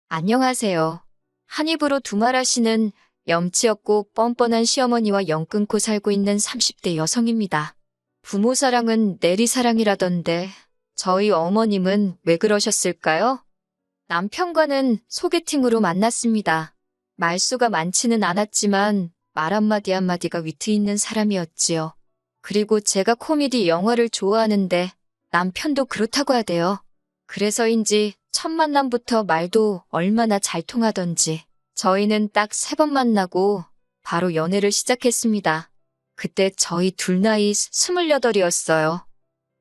안녕하세요. 한 입으로 두말하시는 염치 없고 뻔뻔한 시어머니와 연 끊고 살고 있는 30대 여성입니다. 부모 사랑은 내리 사랑이라던데 저희 어머님은 왜 그러셨을까요? 남편과는 소개팅으로 만났습니다. 말수가 많지는 않았지만 말 한마디 한마디가 위트 있는 사람이었지요. 그리고 제가 코미디 영화를 좋아하는데 남편도 그렇다고 하대요. 그래서인지 첫 만남부터 말도 얼마나 잘 통하던지 저희는 딱 3번 만나고 바로 연애를 시작했습니다. 그때 저희 둘 나이 28이었어요.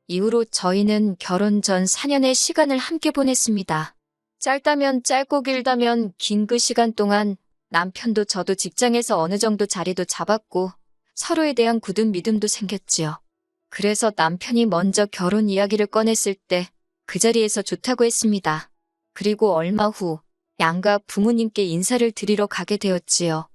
이후로 저희는 결혼 전 4년의 시간을 함께 보냈습니다. 짧다면 짧고 길다면 긴 그 시간 동안 남편도 저도 직장에서 어느 정도 자리도 잡았고 서로에 대한 굳은 믿음도 생겼지요. 그래서 남편이 먼저 결혼 이야기를 꺼냈을 때 그 자리에서 좋다고 했습니다. 그리고 얼마 후 양가 부모님께 인사를 드리러 가게 되었지요.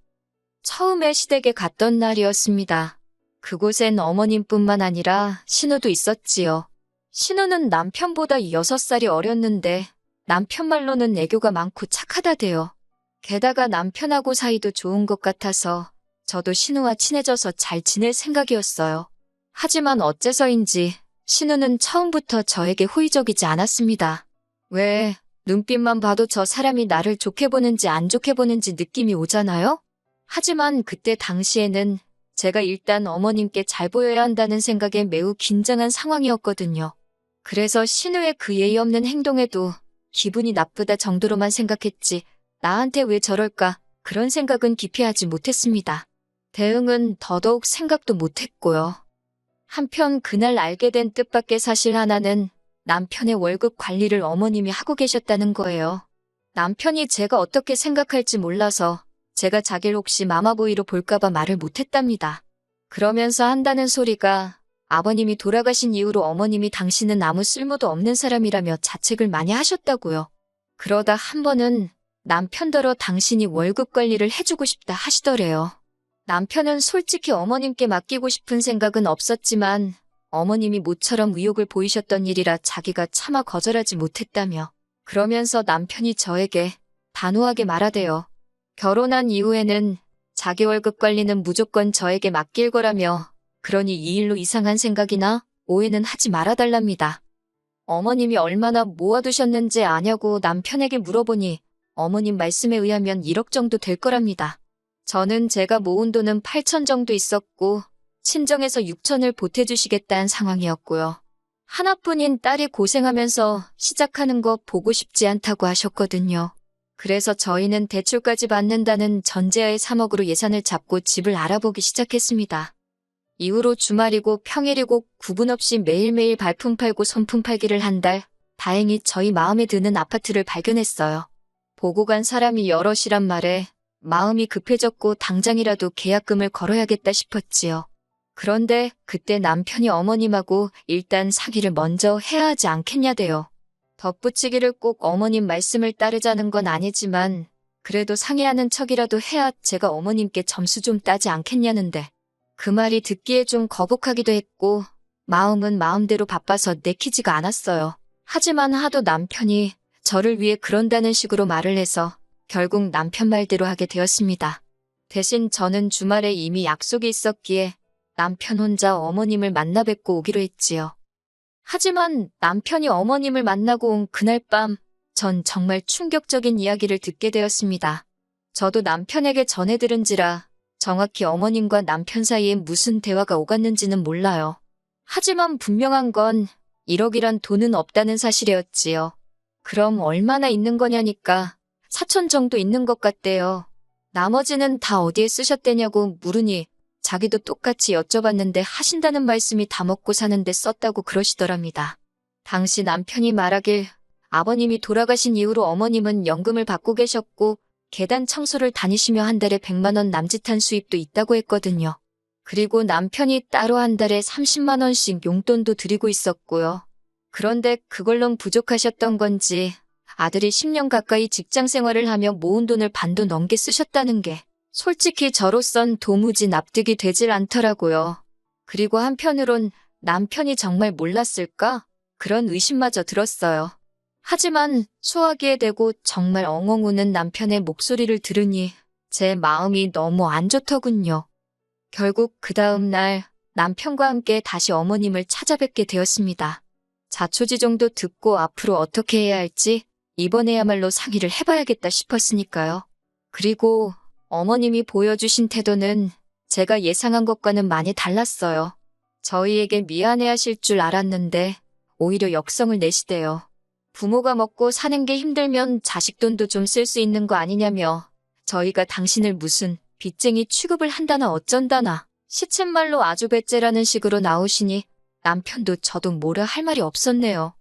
처음에 시댁에 갔던 날이었습니다. 그곳엔 어머님뿐만 아니라 신우도 있었지요. 신우는 남편보다 6살이 어렸는데 남편 말로는 애교가 많고 착하다대요. 게다가 남편하고 사이도 좋은 것 같아서 저도 신우와 친해져서 잘 지낼 생각이었어요. 하지만 어째서인지 신우는 처음부터 저에게 호의적이지 않았습니다. 왜 눈빛만 봐도 저 사람이 나를 좋게 보는지 안 좋게 보는지 느낌이 오잖아요? 하지만 그때 당시에는 제가 일단 어머님께 잘 보여야 한다는 생각에 매우 긴장한 상황이었거든요. 그래서 신우의 그 예의 없는 행동에도 기분이 나쁘다 정도로만 생각했지 나한테 왜 저럴까 그런 생각은 깊이 하지 못했습니다. 대응은 더더욱 생각도 못했고요. 한편 그날 알게 된 뜻밖의 사실 하나는 남편의 월급 관리를 어머님이 하고 계셨다는 거예요. 남편이 제가 어떻게 생각할지 몰라서 제가 자기를 혹시 마마보이로 볼까봐 말을 못했답니다. 그러면서 한다는 소리가 아버님이 돌아가신 이후로 어머님이 당신은 아무 쓸모도 없는 사람이라며 자책을 많이 하셨다고요. 그러다 한 번은 남편더러 당신이 월급 관리를 해주고 싶다 하시더래요. 남편은 솔직히 어머님께 맡기고 싶은 생각은 없었지만 어머님이 모처럼 의욕을 보이셨던 일이라 자기가 차마 거절하지 못했다며 그러면서 남편이 저에게 단호하게 말하대요. 결혼한 이후에는 자기 월급 관리는 무조건 저에게 맡길 거라며 그러니 이 일로 이상한 생각이나 오해는 하지 말아달랍니다. 어머님이 얼마나 모아두셨는지 아냐고 남편에게 물어보니 어머님 말씀에 의하면 1억 정도 될 거랍니다. 저는 제가 모은 돈은 8천 정도 있었고 친정에서 6천을 보태주시겠다는 상황이었고요. 하나뿐인 딸이 고생하면서 시작하는 거 보고 싶지 않다고 하셨거든요. 그래서 저희는 대출까지 받는다는 전제하에 3억으로 예산을 잡고 집을 알아보기 시작했습니다. 이후로 주말이고 평일이고 구분 없이 매일매일 발품 팔고 손품 팔기를 한 달, 다행히 저희 마음에 드는 아파트를 발견했어요. 보고 간 사람이 여럿이란 말에 마음이 급해졌고 당장이라도 계약금을 걸어야겠다 싶었지요. 그런데 그때 남편이 어머님하고 일단 상의를 먼저 해야 하지 않겠냐대요. 덧붙이기를 꼭 어머님 말씀을 따르자는 건 아니지만 그래도 상의하는 척이라도 해야 제가 어머님께 점수 좀 따지 않겠냐는데 그 말이 듣기에 좀 거북하기도 했고 마음은 마음대로 바빠서 내키지가 않았어요. 하지만 하도 남편이 저를 위해 그런다는 식으로 말을 해서 결국 남편 말대로 하게 되었습니다. 대신 저는 주말에 이미 약속이 있었기에 남편 혼자 어머님을 만나 뵙고 오기로 했지요. 하지만 남편이 어머님을 만나고 온 그날 밤, 전 정말 충격적인 이야기를 듣게 되었습니다. 저도 남편에게 전해 들은지라 정확히 어머님과 남편 사이에 무슨 대화가 오갔는지는 몰라요. 하지만 분명한 건 1억이란 돈은 없다는 사실이었지요. 그럼 얼마나 있는 거냐니까 4천 정도 있는 것 같대요. 나머지는 다 어디에 쓰셨대냐고 물으니 자기도 똑같이 여쭤봤는데 하신다는 말씀이 다 먹고 사는데 썼다고 그러시더랍니다. 당시 남편이 말하길 아버님이 돌아가신 이후로 어머님은 연금을 받고 계셨고 계단 청소를 다니시며 한 달에 100만 원 남짓한 수입도 있다고 했거든요. 그리고 남편이 따로 한 달에 30만 원씩 용돈도 드리고 있었고요. 그런데 그걸론 부족하셨던 건지 아들이 10년 가까이 직장 생활을 하며 모은 돈을 반도 넘게 쓰셨다는 게 솔직히 저로선 도무지 납득이 되질 않더라고요. 그리고 한편으론 남편이 정말 몰랐을까? 그런 의심마저 들었어요. 하지만 소화기에 대고 정말 엉엉 우는 남편의 목소리를 들으니 제 마음이 너무 안 좋더군요. 결국 그 다음 날 남편과 함께 다시 어머님을 찾아뵙게 되었습니다. 자초지종도 듣고 앞으로 어떻게 해야 할지 이번에야말로 상의를 해봐야겠다 싶었으니까요. 그리고 어머님이 보여주신 태도는 제가 예상한 것과는 많이 달랐어요. 저희에게 미안해하실 줄 알았는데 오히려 역성을 내시대요. 부모가 먹고 사는 게 힘들면 자식 돈도 좀 쓸 수 있는 거 아니냐며 저희가 당신을 무슨 빚쟁이 취급을 한다나 어쩐다나 시쳇말로 아주 배째라는 식으로 나오시니 남편도 저도 뭐라 할 말이 없었네요.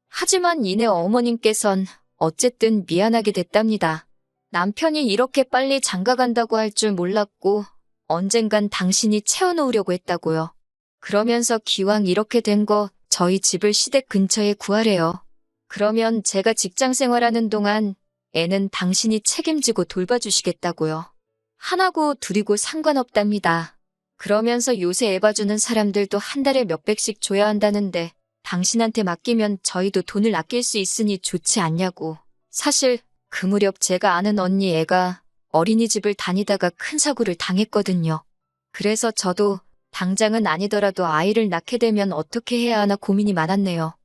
하지만 이내 어머님께선 어쨌든 미안하게 됐답니다. 남편이 이렇게 빨리 장가간다고 할 줄 몰랐고 언젠간 당신이 채워놓으려고 했다고요. 그러면서 기왕 이렇게 된 거 저희 집을 시댁 근처에 구하래요. 그러면 제가 직장 생활하는 동안 애는 당신이 책임지고 돌봐주시겠다고요. 하나고 둘이고 상관없답니다. 그러면서 요새 애 봐주는 사람들도 한 달에 몇백씩 줘야 한다는데 당신한테 맡기면 저희도 돈을 아낄 수 있으니 좋지 않냐고. 사실 그 무렵 제가 아는 언니 애가 어린이집을 다니다가 큰 사고를 당했거든요. 그래서 저도 당장은 아니더라도 아이를 낳게 되면 어떻게 해야 하나 고민이 많았네요.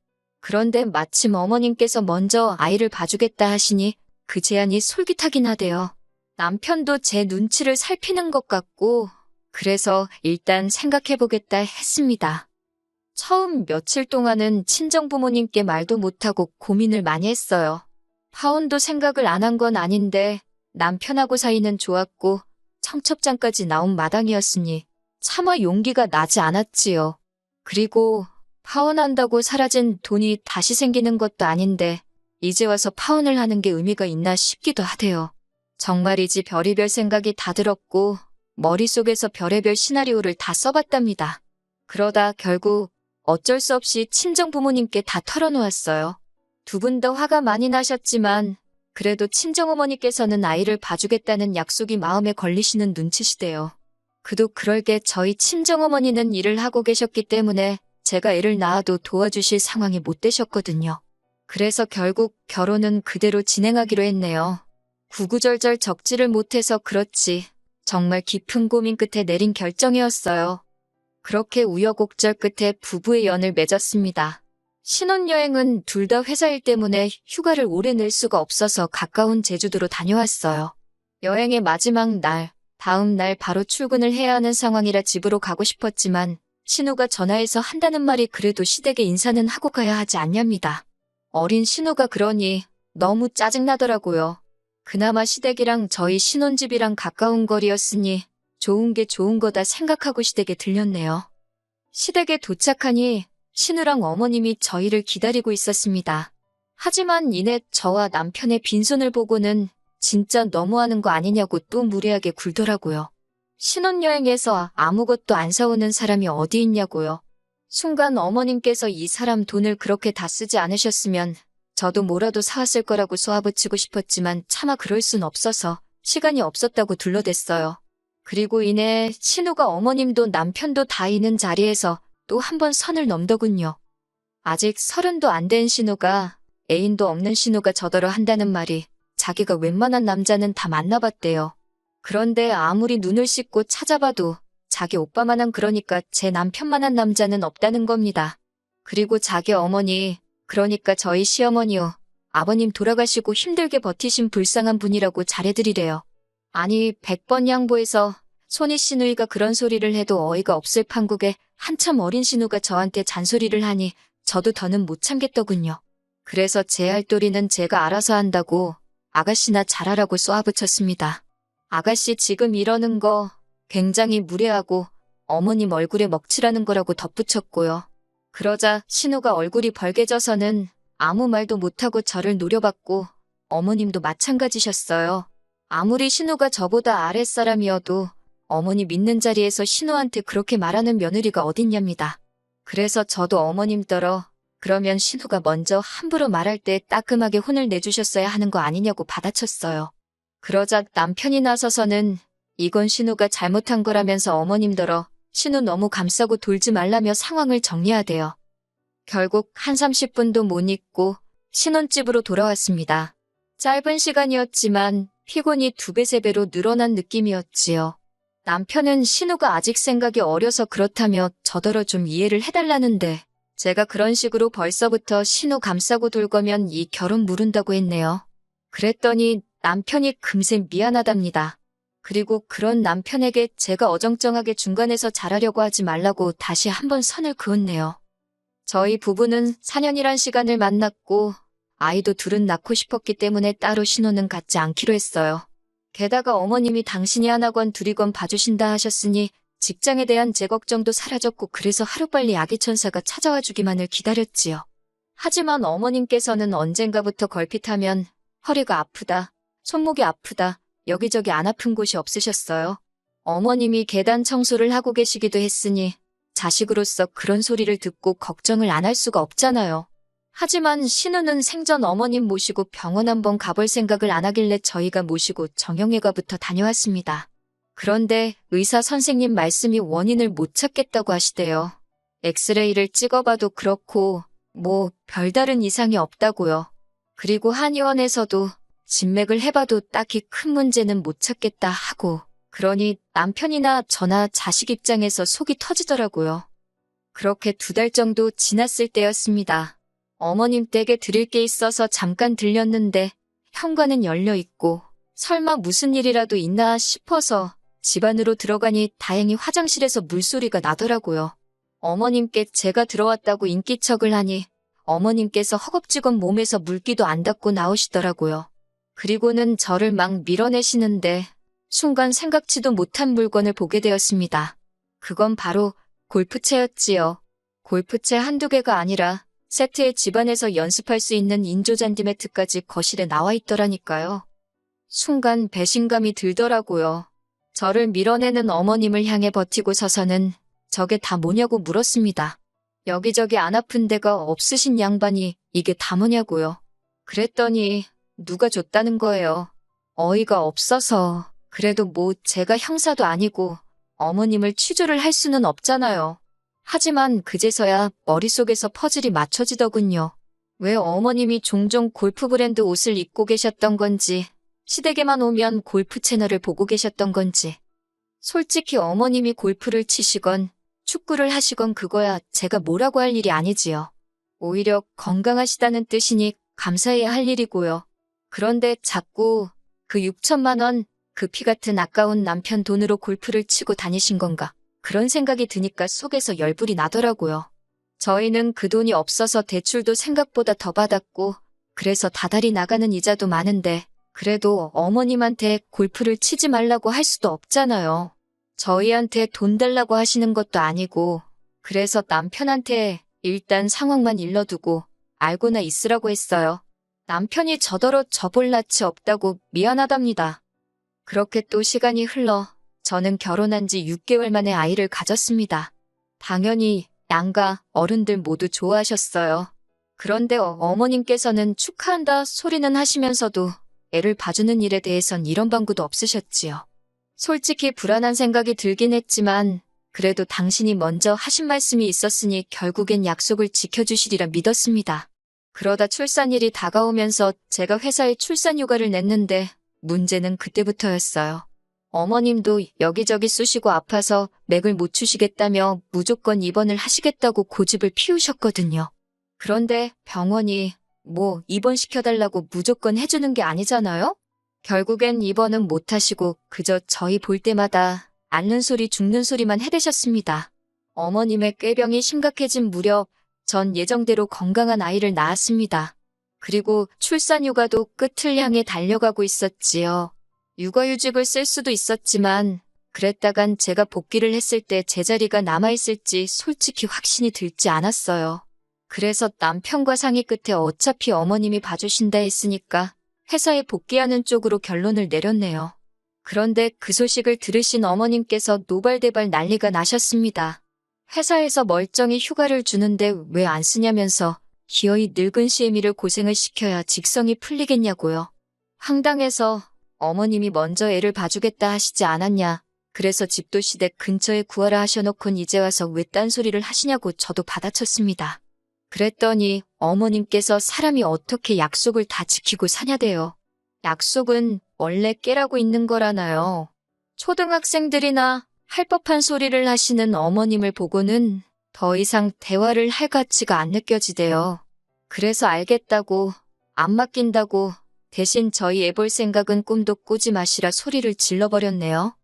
그런데 마침 어머님께서 먼저 아이를 봐주겠다 하시니 그 제안이 솔깃하긴 하대요. 남편도 제 눈치를 살피는 것 같고 그래서 일단 생각해보겠다 했습니다. 처음 며칠 동안은 친정부모님께 말도 못하고 고민을 많이 했어요. 파혼도 생각을 안 한 건 아닌데 남편하고 사이는 좋았고 청첩장까지 나온 마당이었으니 차마 용기가 나지 않았지요. 그리고 파혼한다고 사라진 돈이 다시 생기는 것도 아닌데 이제 와서 파혼을 하는 게 의미가 있나 싶기도 하대요. 정말이지 별의별 생각이 다 들었고 머릿속에서 별의별 시나리오를 다 써봤답니다. 그러다 결국 어쩔 수 없이 친정부모님께 다 털어놓았어요. 두 분 다 화가 많이 나셨지만 그래도 친정어머니께서는 아이를 봐주겠다는 약속이 마음에 걸리시는 눈치시대요. 그도 그럴게 저희 친정어머니는 일을 하고 계셨기 때문에 제가 애를 낳아도 도와주실 상황이 못 되셨거든요. 그래서 결국 결혼은 그대로 진행하기로 했네요. 구구절절 적지를 못해서 그렇지 정말 깊은 고민 끝에 내린 결정이었어요. 그렇게 우여곡절 끝에 부부의 연을 맺었습니다. 신혼여행은 둘 다 회사 일 때문에 휴가를 오래 낼 수가 없어서 가까운 제주도로 다녀왔어요. 여행의 마지막 날, 다음 날 바로 출근을 해야 하는 상황이라 집으로 가고 싶었지만 신우가 전화해서 한다는 말이 그래도 시댁에 인사는 하고 가야 하지 않냐입니다. 어린 신우가 그러니 너무 짜증나더라고요. 그나마 시댁이랑 저희 신혼집이랑 가까운 거리였으니 좋은 게 좋은 거다 생각하고 시댁에 들렸네요. 시댁에 도착하니 신우랑 어머님이 저희를 기다리고 있었습니다. 하지만 이내 저와 남편의 빈손을 보고는 진짜 너무하는 거 아니냐고 또 무례하게 굴더라고요. 신혼여행에서 아무것도 안 사오는 사람이 어디 있냐고요. 순간 어머님께서 이 사람 돈을 그렇게 다 쓰지 않으셨으면 저도 뭐라도 사왔을 거라고 쏘아붙이고 싶었지만 차마 그럴 순 없어서 시간이 없었다고 둘러댔어요. 그리고 이내 신우가 어머님도 남편도 다 있는 자리에서 또 한 번 선을 넘더군요. 아직 30도 안 된 신우가 애인도 없는 신우가 저더러 한다는 말이 자기가 웬만한 남자는 다 만나봤대요. 그런데 아무리 눈을 씻고 찾아봐도 자기 오빠만한 그러니까 제 남편만한 남자는 없다는 겁니다. 그리고 자기 어머니 그러니까 저희 시어머니요. 아버님 돌아가시고 힘들게 버티신 불쌍한 분이라고 잘해드리래요. 아니 100번 양보해서 손이 시누이가 그런 소리를 해도 어이가 없을 판국에 한참 어린 신우가 저한테 잔소리를 하니 저도 더는 못 참겠더군요. 그래서 제 할도리는 제가 알아서 한다고 아가씨나 잘하라고 쏘아붙였습니다. 아가씨 지금 이러는 거 굉장히 무례하고 어머님 얼굴에 먹칠하는 거라고 덧붙였고요. 그러자 신우가 얼굴이 벌개져서는 아무 말도 못하고 저를 노려봤고 어머님도 마찬가지셨어요. 아무리 신우가 저보다 아랫사람이어도 어머니 믿는 자리에서 신우한테 그렇게 말하는 며느리가 어딨냐입니다. 그래서 저도 어머님더러 그러면 신우가 먼저 함부로 말할 때 따끔하게 혼을 내주셨어야 하는 거 아니냐고 받아쳤어요. 그러자 남편이 나서서는 이건 신우가 잘못한 거라면서 어머님더러 신우 너무 감싸고 돌지 말라며 상황을 정리하대요. 결국 한 30분도 못 있고 신혼집으로 돌아왔습니다. 짧은 시간이었지만 피곤이 2배, 3배로 늘어난 느낌이었지요. 남편은 신우가 아직 생각이 어려서 그렇다며 저더러 좀 이해를 해달라는데 제가 그런 식으로 벌써부터 신우 감싸고 돌 거면 이 결혼 무른다고 했네요. 그랬더니 남편이 금세 미안하답니다. 그리고 그런 남편에게 제가 어정쩡하게 중간에서 잘하려고 하지 말라고 다시 한번 선을 그었네요. 저희 부부는 4년이란 시간을 만났고 아이도 둘은 낳고 싶었기 때문에 따로 신혼은 갖지 않기로 했어요. 게다가 어머님이 당신이 하나건 둘이건 봐주신다 하셨으니 직장에 대한 제 걱정도 사라졌고 그래서 하루빨리 아기 천사가 찾아와 주기만을 기다렸지요. 하지만 어머님께서는 언젠가부터 걸핏하면 허리가 아프다, 손목이 아프다, 여기저기 안 아픈 곳이 없으셨어요. 어머님이 계단 청소를 하고 계시기도 했으니 자식으로서 그런 소리를 듣고 걱정을 안 할 수가 없잖아요. 하지만 신우는 생전 어머님 모시고 병원 한번 가볼 생각을 안 하길래 저희가 모시고 정형외과부터 다녀왔습니다. 그런데 의사 선생님 말씀이 원인을 못 찾겠다고 하시대요. 엑스레이를 찍어봐도 그렇고 뭐 별다른 이상이 없다고요. 그리고 한의원에서도 진맥을 해봐도 딱히 큰 문제는 못 찾겠다 하고 그러니 남편이나 저나 자식 입장에서 속이 터지더라고요. 그렇게 2달 정도 지났을 때였습니다. 어머님 댁에 드릴 게 있어서 잠깐 들렸는데 현관은 열려있고 설마 무슨 일이라도 있나 싶어서 집 안으로 들어가니 다행히 화장실에서 물소리가 나더라고요. 어머님께 제가 들어왔다고 인기척을 하니 어머님께서 허겁지겁 몸에서 물기도 안 닦고 나오시더라고요. 그리고는 저를 막 밀어내시는데 순간 생각지도 못한 물건을 보게 되었습니다. 그건 바로 골프채였지요. 골프채 한두 개가 아니라 세트에 집안에서 연습할 수 있는 인조잔디 매트까지 거실에 나와 있더라니까요. 순간 배신감이 들더라고요. 저를 밀어내는 어머님을 향해 버티고 서서는 저게 다 뭐냐고 물었습니다. 여기저기 안 아픈 데가 없으신 양반이 이게 다 뭐냐고요. 그랬더니 누가 줬다는 거예요. 어이가 없어서. 그래도 뭐 제가 형사도 아니고 어머님을 취조를 할 수는 없잖아요. 하지만 그제서야 머릿속에서 퍼즐이 맞춰지더군요. 왜 어머님이 종종 골프 브랜드 옷을 입고 계셨던 건지, 시댁에만 오면 골프 채널을 보고 계셨던 건지. 솔직히 어머님이 골프를 치시건 축구를 하시건 그거야 제가 뭐라고 할 일이 아니지요. 오히려 건강하시다는 뜻이니 감사해야 할 일이고요. 그런데 자꾸 그 6천만 원, 그 피 같은 아까운 남편 돈으로 골프를 치고 다니신 건가? 그런 생각이 드니까 속에서 열불이 나더라고요. 저희는 그 돈이 없어서 대출도 생각보다 더 받았고 그래서 다달이 나가는 이자도 많은데 그래도 어머님한테 골프를 치지 말라고 할 수도 없잖아요. 저희한테 돈 달라고 하시는 것도 아니고 그래서 남편한테 일단 상황만 일러두고 알고나 있으라고 했어요. 남편이 저더러 저볼 낯이 없다고 미안하답니다. 그렇게 또 시간이 흘러 저는 결혼한 지 6개월 만에 아이를 가졌습니다. 당연히 양가 어른들 모두 좋아하셨어요. 그런데 어머님께서는 축하한다 소리는 하시면서도 애를 봐주는 일에 대해선 이런 방구도 없으셨지요. 솔직히 불안한 생각이 들긴 했지만 그래도 당신이 먼저 하신 말씀이 있었으니 결국엔 약속을 지켜주시리라 믿었습니다. 그러다 출산일이 다가오면서 제가 회사에 출산휴가를 냈는데 문제는 그때부터였어요. 어머님도 여기저기 쑤시고 아파서 맥을 못 추시겠다며 무조건 입원을 하시겠다고 고집을 피우셨거든요. 그런데 병원이 뭐 입원시켜달라고 무조건 해주는 게 아니잖아요? 결국엔 입원은 못 하시고 그저 저희 볼 때마다 앓는 소리 죽는 소리만 해대셨습니다. 어머님의 꾀병이 심각해진 무렵 전 예정대로 건강한 아이를 낳았습니다. 그리고 출산휴가도 끝을 향해 달려가고 있었지요. 육아휴직을 쓸 수도 있었지만 그랬다간 제가 복귀를 했을 때 제자리가 남아있을지 솔직히 확신이 들지 않았어요. 그래서 남편과 상의 끝에 어차피 어머님이 봐주신다 했으니까 회사에 복귀하는 쪽으로 결론을 내렸네요. 그런데 그 소식을 들으신 어머님께서 노발대발 난리가 나셨습니다. 회사에서 멀쩡히 휴가를 주는데 왜 안 쓰냐면서 기어이 늙은 시애미를 고생을 시켜야 직성이 풀리겠냐고요. 황당해서 어머님이 먼저 애를 봐주겠다 하시지 않았냐. 그래서 집도 시댁 근처에 구하라 하셔놓곤 이제 와서 왜 딴소리를 하시냐고 저도 받아쳤습니다. 그랬더니 어머님께서 사람이 어떻게 약속을 다 지키고 사냐대요. 약속은 원래 깨라고 있는 거라나요. 초등학생들이나 할 법한 소리를 하시는 어머님을 보고는 더 이상 대화를 할 가치가 안 느껴지대요. 그래서 알겠다고, 안 맡긴다고 대신 저희 애볼 생각은 꿈도 꾸지 마시라 소리를 질러버렸네요.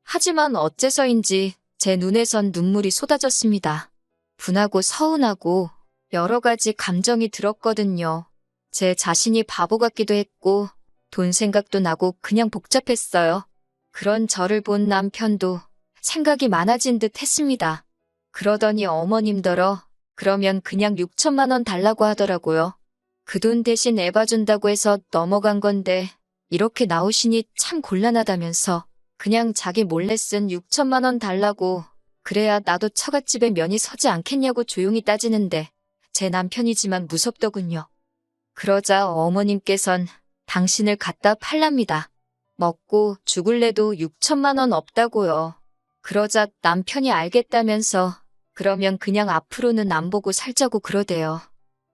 하지만 어째서인지 제 눈에선 눈물이 쏟아졌습니다. 분하고 서운하고 여러 가지 감정이 들었거든요. 제 자신이 바보 같기도 했고 돈 생각도 나고 그냥 복잡했어요. 그런 저를 본 남편도 생각이 많아진 듯 했습니다. 그러더니 어머님더러 그러면 그냥 6천만 원 달라고 하더라고요. 그 돈 대신 애 봐준다고 해서 넘어간 건데 이렇게 나오시니 참 곤란하다면서 그냥 자기 몰래 쓴 6천만 원 달라고 그래야 나도 처갓집에 면이 서지 않겠냐고 조용히 따지는데 제 남편이지만 무섭더군요. 그러자 어머님께선 당신을 갖다 팔랍니다. 먹고 죽을래도 6천만 원 없다고요. 그러자 남편이 알겠다면서 그러면 그냥 앞으로는 안 보고 살자고 그러대요.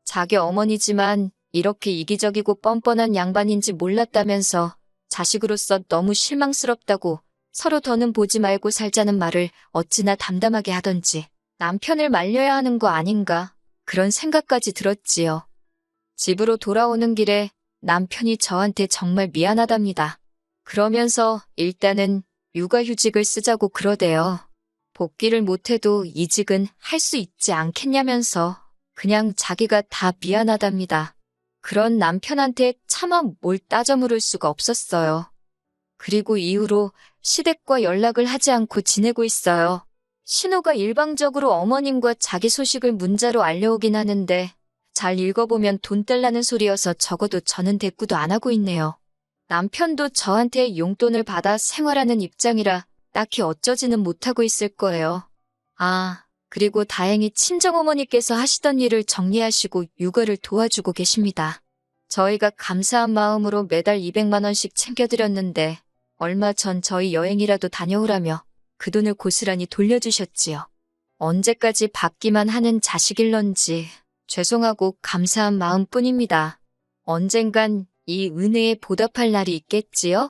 자기 어머니지만 이렇게 이기적이고 뻔뻔한 양반인지 몰랐다면서 자식으로서 너무 실망스럽다고 서로 더는 보지 말고 살자는 말을 어찌나 담담하게 하던지 남편을 말려야 하는 거 아닌가 그런 생각까지 들었지요. 집으로 돌아오는 길에 남편이 저한테 정말 미안하답니다. 그러면서 일단은 육아휴직을 쓰자고 그러대요. 복귀를 못해도 이직은 할 수 있지 않겠냐면서 그냥 자기가 다 미안하답니다. 그런 남편한테 차마 뭘 따져 물을 수가 없었어요. 그리고 이후로 시댁과 연락을 하지 않고 지내고 있어요. 신호가 일방적으로 어머님과 자기 소식을 문자로 알려오긴 하는데 잘 읽어보면 돈 떼려는 소리여서 적어도 저는 대꾸도 안 하고 있네요. 남편도 저한테 용돈을 받아 생활하는 입장이라 딱히 어쩌지는 못하고 있을 거예요. 아, 그리고 다행히 친정어머니께서 하시던 일을 정리하시고 육아를 도와주고 계십니다. 저희가 감사한 마음으로 매달 200만 원씩 챙겨드렸는데 얼마 전 저희 여행이라도 다녀오라며 그 돈을 고스란히 돌려주셨지요. 언제까지 받기만 하는 자식일런지 죄송하고 감사한 마음뿐입니다. 언젠간 이 은혜에 보답할 날이 있겠지요?